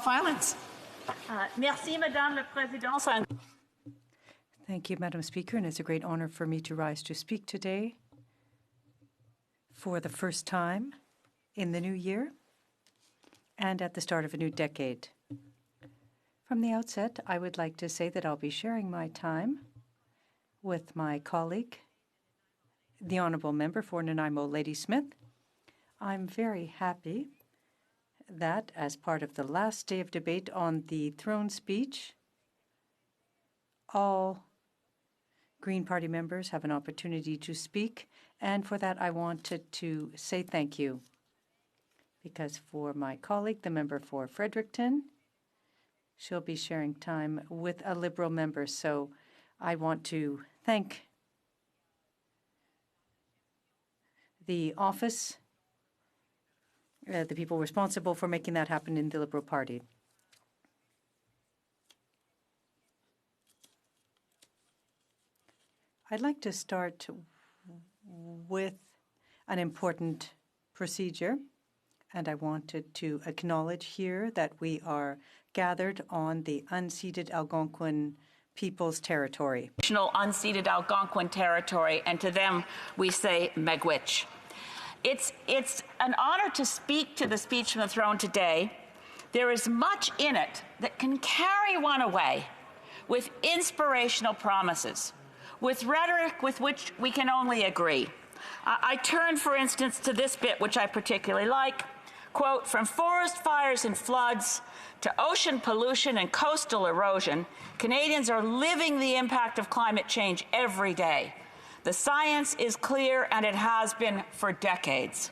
Violence. Merci, Madame la Présidente. Thank you, Madam Speaker, and it's a great honor for me to rise to speak today for the first time in the new year and at the start of a new decade. From the outset, I would like to say that I'll be sharing my time with my colleague, the Honourable Member for Nanaimo Ladysmith. I'm very happy that as part of the last day of debate on the throne speech, all Green Party members have an opportunity to speak, and for that I wanted to say thank you. Because for my colleague, the member for Fredericton, she'll be sharing time with a Liberal member, so I want to thank the office, the people responsible for making that happen in the Liberal Party. I'd like to start with an important procedure, and I wanted to acknowledge here that we are gathered on the unceded Algonquin people's territory. Unceded Algonquin territory, and to them we say Miigwech. It's an honor to speak to the speech from the throne today. There is much in it that can carry one away with inspirational promises, with rhetoric with which we can only agree. I turn, for instance, to this bit, which I particularly like, quote, "From forest fires and floods to ocean pollution and coastal erosion, Canadians are living the impact of climate change every day. The science is clear, and it has been for decades.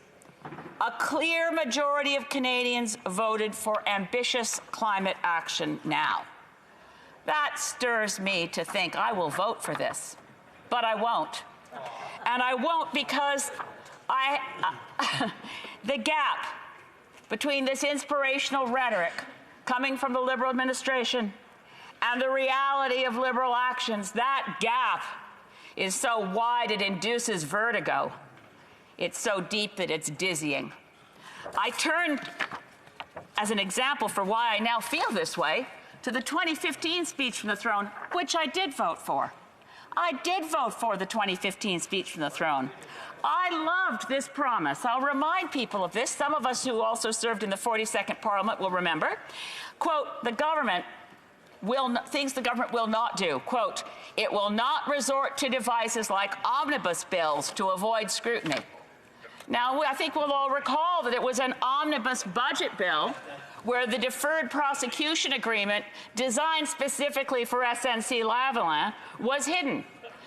A clear majority of Canadians voted for ambitious climate action now." That stirs me to think I will vote for this, but I won't. And I won't because the gap between this inspirational rhetoric coming from the Liberal administration and the reality of Liberal actions, that gap is so wide it induces vertigo. It's so deep that it's dizzying. I turn, as an example for why I now feel this way, to the 2015 speech from the throne, which I did vote for. I did vote for the 2015 speech from the throne. I loved this promise. I'll remind people of this. Some of us who also served in the 42nd Parliament will remember. Quote, things the government will not do. Quote, "It will not resort to devices like omnibus bills to avoid scrutiny." Now, I think we'll all recall that it was an omnibus budget bill where the deferred prosecution agreement designed specifically for SNC-Lavalin was hidden.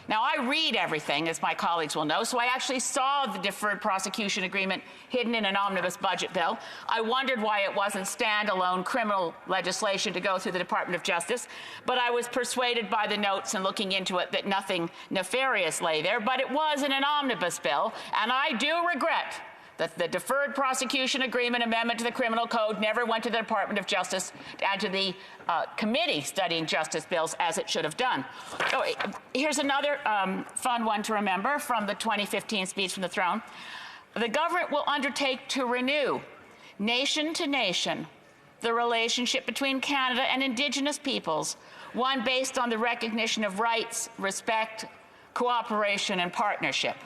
Now, I read everything, as my colleagues will know, so I actually saw the deferred prosecution agreement hidden in an omnibus budget bill. I wondered why it wasn't standalone criminal legislation to go through the Department of Justice, but I was persuaded by the notes and looking into it that nothing nefarious lay there, but it was in an omnibus bill, and I do regret that the deferred prosecution agreement amendment to the criminal code never went to the Department of Justice and to the committee studying justice bills as it should have done. So here's another fun one to remember from the 2015 speech from the throne. The government will undertake to renew, nation to nation, the relationship between Canada and Indigenous peoples, one based on the recognition of rights, respect, cooperation, and partnership.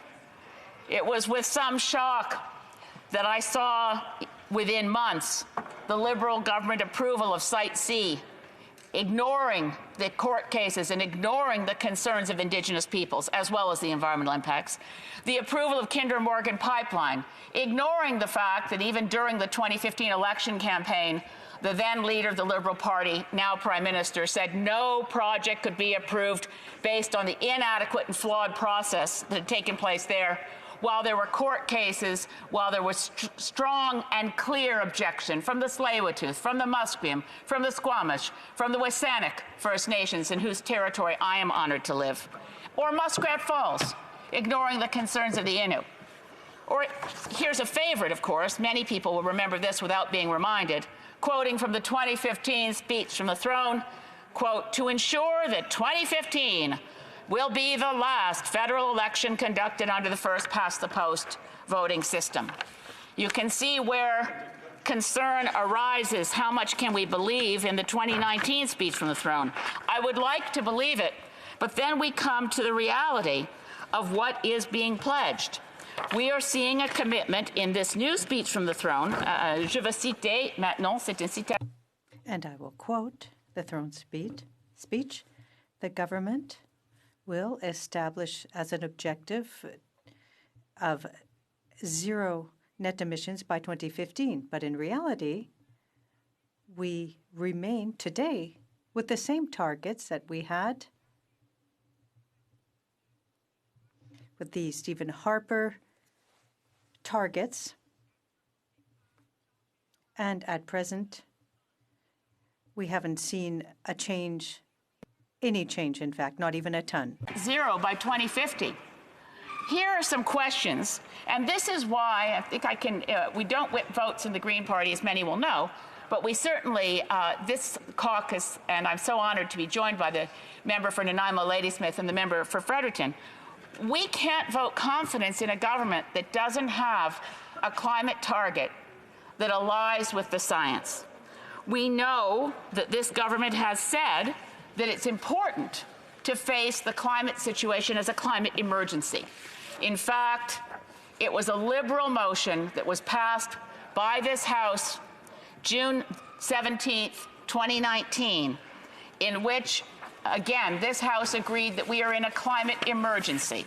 It was with some shock that I saw within months the Liberal government approval of Site C, ignoring the court cases and ignoring the concerns of Indigenous peoples, as well as the environmental impacts. The approval of Kinder Morgan Pipeline, ignoring the fact that even during the 2015 election campaign, the then leader of the Liberal Party, now Prime Minister, said no project could be approved based on the inadequate and flawed process that had taken place there, while there were court cases, while there was strong and clear objection from the Tsleil-Waututh, from the Musqueam, from the Squamish, from the WSÁNEĆ First Nations, in whose territory I am honored to live. Or Muskrat Falls, ignoring the concerns of the Innu. Or here's a favorite, of course. Many people will remember this without being reminded. Quoting from the 2015 speech from the throne, quote, "To ensure that 2015 will be the last federal election conducted under the first-past-the-post voting system." You can see where concern arises, how much can we believe in the 2019 speech from the throne? I would like to believe it, but then we come to the reality of what is being pledged. We are seeing a commitment in this new speech from the throne. Je vais citer maintenant, c'est une citation. And I will quote the throne speech. The government will establish as an objective of zero net emissions by 2015. But in reality, we remain today with the same targets that we had with the Stephen Harper targets. And at present, we haven't seen a change, any change, in fact, not even a ton. Zero by 2050. Here are some questions, and this is why I think I can, we don't whip votes in the Green Party, as many will know, but we certainly, this caucus, and I'm so honored to be joined by the member for Nanaimo Ladysmith and the member for Fredericton, we can't vote confidence in a government that doesn't have a climate target that aligns with the science. We know that this government has said that it's important to face the climate situation as a climate emergency. In fact, it was a Liberal motion that was passed by this House June 17th, 2019, in which, again, this House agreed that we are in a climate emergency.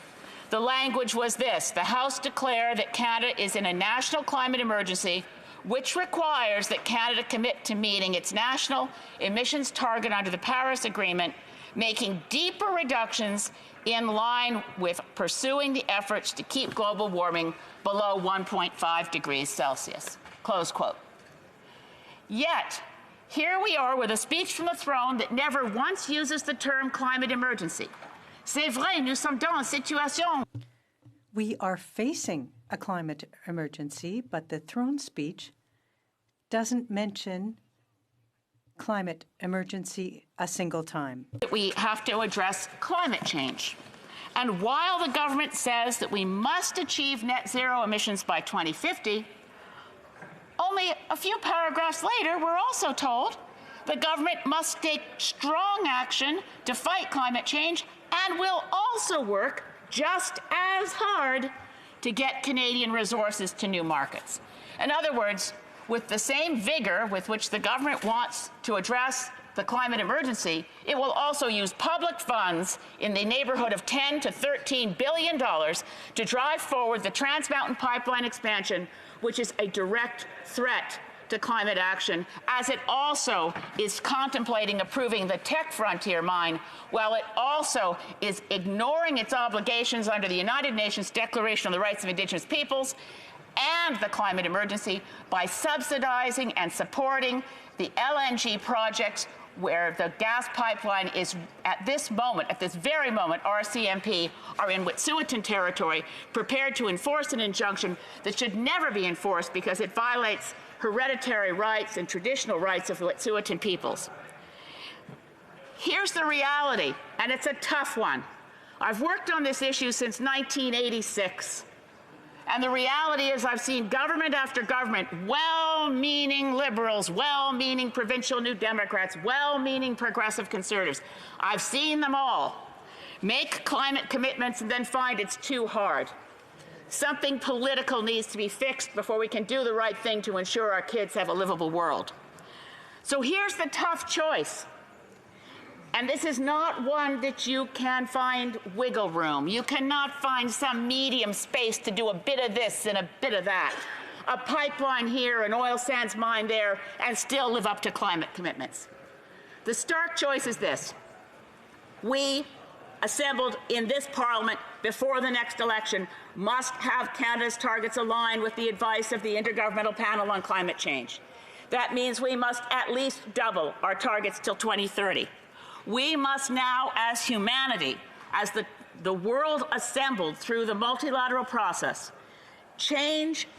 The language was this: the House declared that Canada is in a national climate emergency, which requires that Canada commit to meeting its national emissions target under the Paris Agreement, making deeper reductions in line with pursuing the efforts to keep global warming below 1.5 degrees Celsius, close quote. Yet, here we are with a speech from the throne that never once uses the term climate emergency. C'est vrai, nous sommes dans une situation. We are facing a climate emergency, but the throne speech doesn't mention climate emergency a single time. We have to address climate change. And while the government says that we must achieve net zero emissions by 2050, only a few paragraphs later, we're also told the government must take strong action to fight climate change and will also work just as hard to get Canadian resources to new markets. In other words, with the same vigor with which the government wants to address the climate emergency, it will also use public funds in the neighborhood of $10 to $13 billion to drive forward the Trans Mountain Pipeline expansion, which is a direct threat to climate action, as it also is contemplating approving the Tech Frontier mine, while it also is ignoring its obligations under the United Nations Declaration on the Rights of Indigenous Peoples and the climate emergency by subsidizing and supporting the LNG projects where the gas pipeline is at this moment, at this very moment, RCMP are in Wet'suwet'en territory, prepared to enforce an injunction that should never be enforced because it violates hereditary rights and traditional rights of Wet'suwet'en peoples. Here's the reality, and it's a tough one. I've worked on this issue since 1986. And the reality is I've seen government after government, well-meaning liberals, well-meaning provincial New Democrats, well-meaning progressive conservatives. I've seen them all make climate commitments and then find it's too hard. Something political needs to be fixed before we can do the right thing to ensure our kids have a livable world. So here's the tough choice. And this is not one that you can find wiggle room. You cannot find some medium space to do a bit of this and a bit of that. A pipeline here, an oil sands mine there, and still live up to climate commitments. The stark choice is this. We, assembled in this Parliament before the next election, must have Canada's targets aligned with the advice of the Intergovernmental Panel on Climate Change. That means we must at least double our targets till 2030. We must now, as humanity, as the world assembled through the multilateral process, change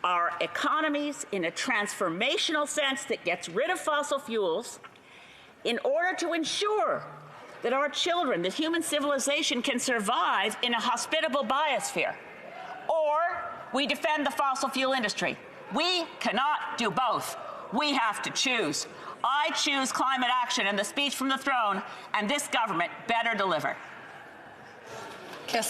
our economies in a transformational sense that gets rid of fossil fuels in order to ensure that our children, that human civilization can survive in a hospitable biosphere. Or we defend the fossil fuel industry. We cannot do both. We have to choose. I choose climate action and the speech from the throne, and this government better deliver.